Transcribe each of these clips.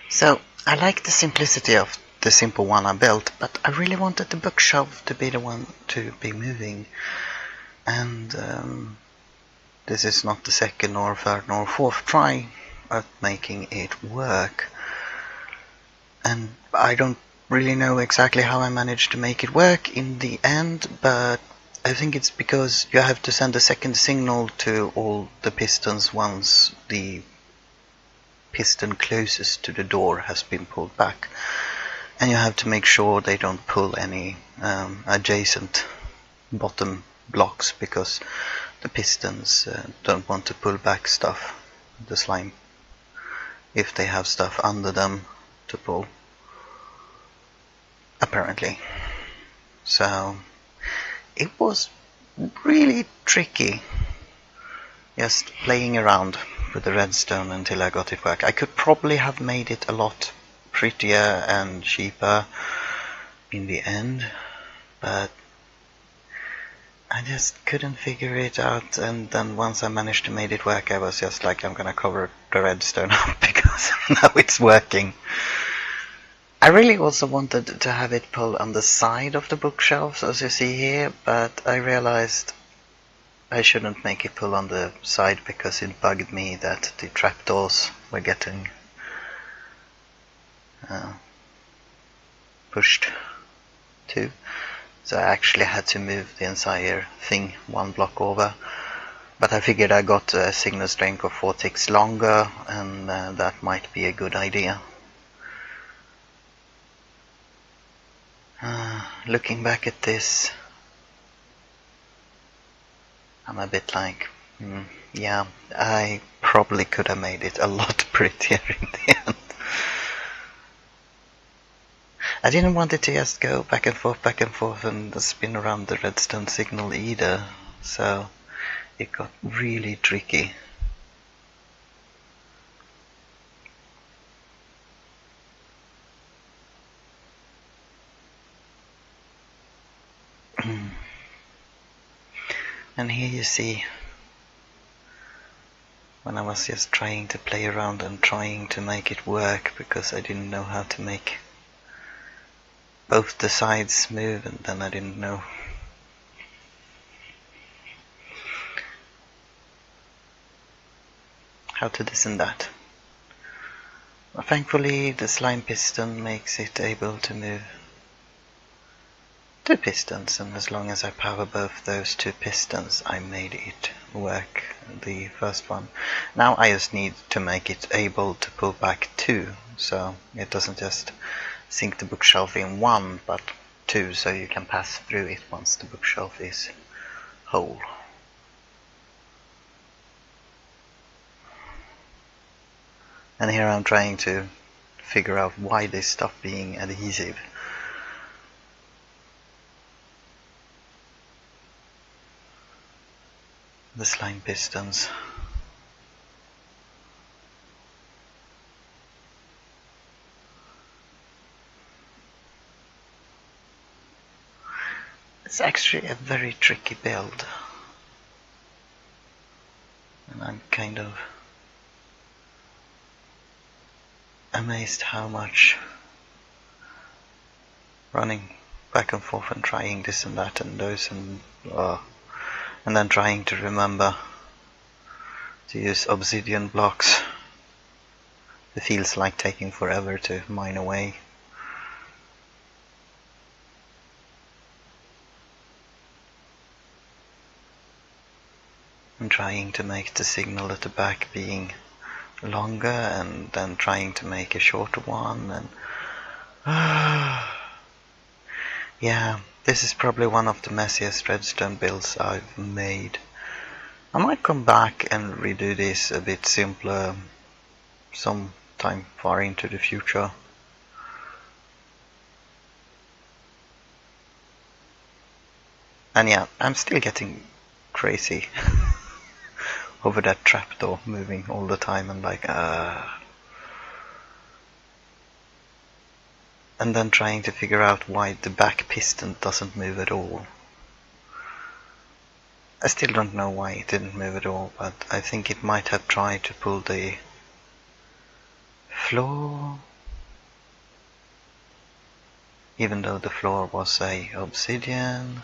So, I like the simplicity of the simple one I built, but I really wanted the bookshelf to be the one to be moving. And this is not the second or third nor fourth try at making it work. And I don't really know exactly how I managed to make it work in the end, but I think it's because you have to send a second signal to all the pistons once the piston closest to the door has been pulled back, and you have to make sure they don't pull any adjacent bottom blocks, because the pistons don't want to pull back stuff, the slime, if they have stuff under them to pull, apparently. So it was really tricky just playing around with the redstone until I got it work. I could probably have made it a lot prettier and cheaper in the end, but I just couldn't figure it out. And then once I managed to make it work, I was just like, I'm gonna cover the redstone up because now it's working. I really also wanted to have it pull on the side of the bookshelves, as you see here, but I realized I shouldn't make it pull on the side because it bugged me that the trapdoors were getting pushed too. So I actually had to move the entire thing one block over. But I figured I got a signal strength of 4 ticks longer, and that might be a good idea. Looking back at this, I'm a bit like, yeah, I probably could have made it a lot prettier in the end. I didn't want it to just go back and forth and spin around the redstone signal either, so it got really tricky. And here you see when I was just trying to play around and trying to make it work, because I didn't know how to make both the sides move, and then I didn't know how to this and that. Well, thankfully the slime piston makes it able to move 2 pistons, and as long as I power both those 2 pistons I made it work, the first one. Now I just need to make it able to pull back 2, so it doesn't just sink the bookshelf in 1 but 2, so you can pass through it once the bookshelf is whole. And here I'm trying to figure out why they stopped being adhesive. The slime pistons. It's actually a very tricky build, and I'm kind of amazed how much running back and forth and trying this and that and those and then trying to remember to use obsidian blocks. It feels like taking forever to mine away. And trying to make the signal at the back being longer, and then trying to make a shorter one, and yeah, this is probably one of the messiest redstone builds I've made. I might come back and redo this a bit simpler sometime far into the future. And yeah, I'm still getting crazy over that trapdoor moving all the time, and like and then trying to figure out why the back piston doesn't move at all. I still don't know why it didn't move at all, but I think it might have tried to pull the floor, even though the floor was a obsidian.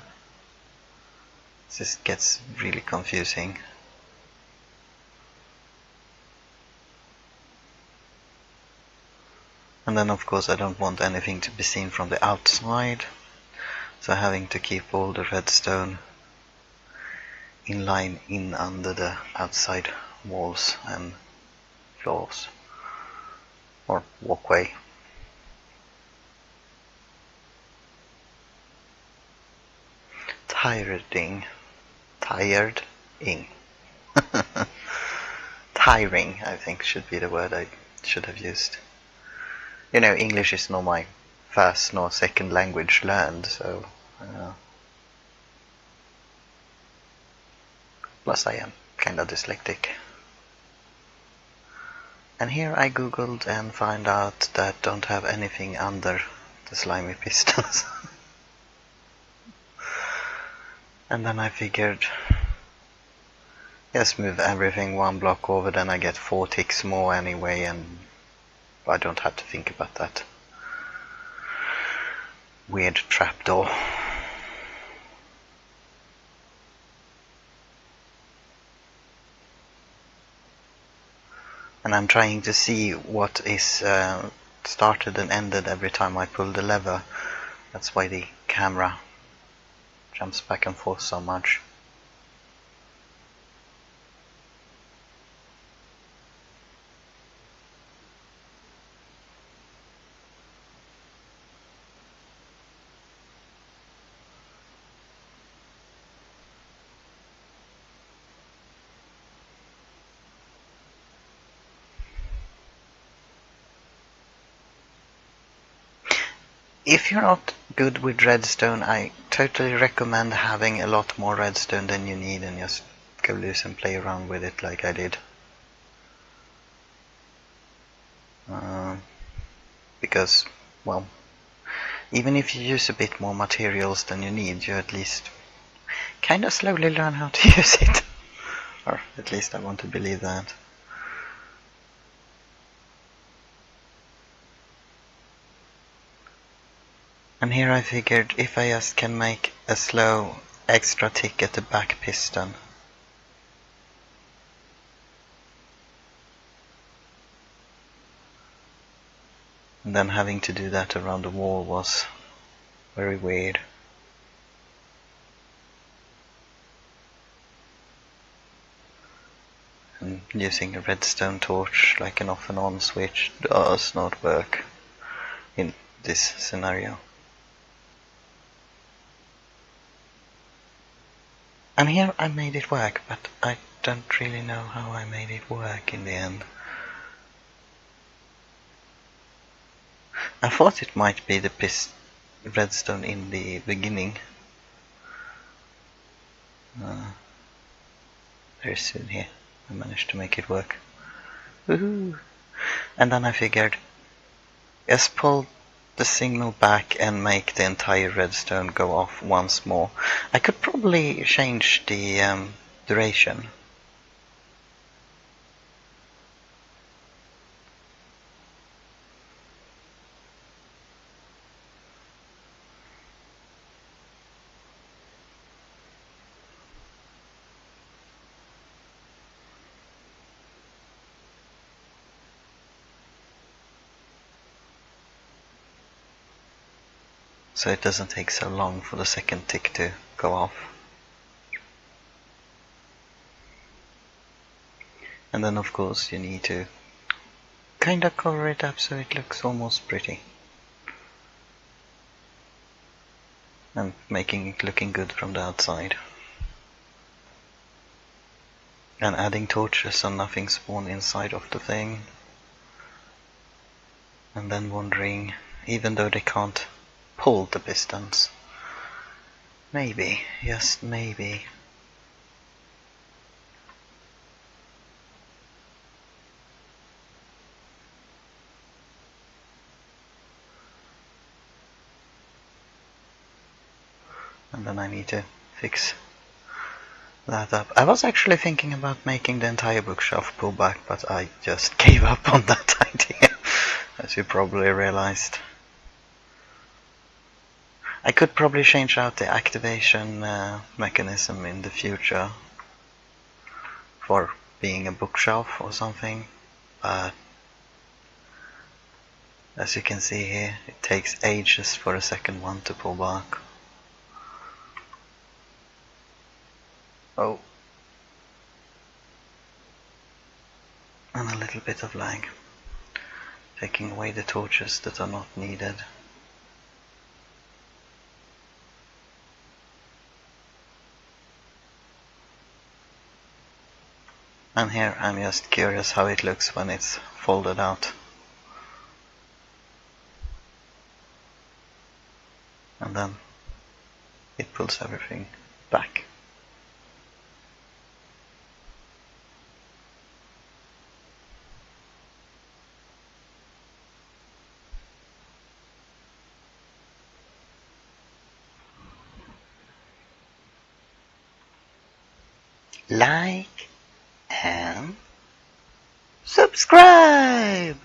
This gets really confusing. And then of course I don't want anything to be seen from the outside, so having to keep all the redstone in line in under the outside walls and floors or walkway. Tiring. Tiring, I think, should be the word I should have used. You know, English is not my first nor second language learned, so plus I am kind of dyslexic. And here I googled and found out that don't have anything under the slimy pistons. And then I figured, just move everything 1 block over, then I get 4 ticks more anyway, and I don't have to think about that weird trapdoor. And I'm trying to see what is started and ended every time I pull the lever. That's why the camera jumps back and forth so much. If you're not good with redstone, I totally recommend having a lot more redstone than you need and just go loose and play around with it like I did. Because, well, even if you use a bit more materials than you need, you at least kind of slowly learn how to use it. Or at least I want to believe that. And here I figured if I just can make a slow extra tick at the back piston, and then having to do that around the wall was very weird. And using a redstone torch like an off and on switch does not work in this scenario. And here I made it work, but I don't really know how I made it work in the end. I thought it might be the redstone in the beginning. Very soon here I managed to make it work. Woohoo! And then I figured, just pull the signal back and make the entire redstone go off once more. I could probably change the duration. So it doesn't take so long for the second tick to go off. And then of course you need to kinda cover it up so it looks almost pretty. And making it looking good from the outside. And adding torches so nothing spawn inside of the thing. And then wondering, even though they can't pull the pistons, maybe, just maybe, and then I need to fix that up. I was actually thinking about making the entire bookshelf pull back, but I just gave up on that idea, as you probably realized. I could probably change out the activation mechanism in the future for being a bookshelf or something, but as you can see here, it takes ages for a second one to pull back. Oh. And a little bit of lag. Taking away the torches that are not needed. And here I'm just curious how it looks when it's folded out. And then it pulls everything back. Like and subscribe!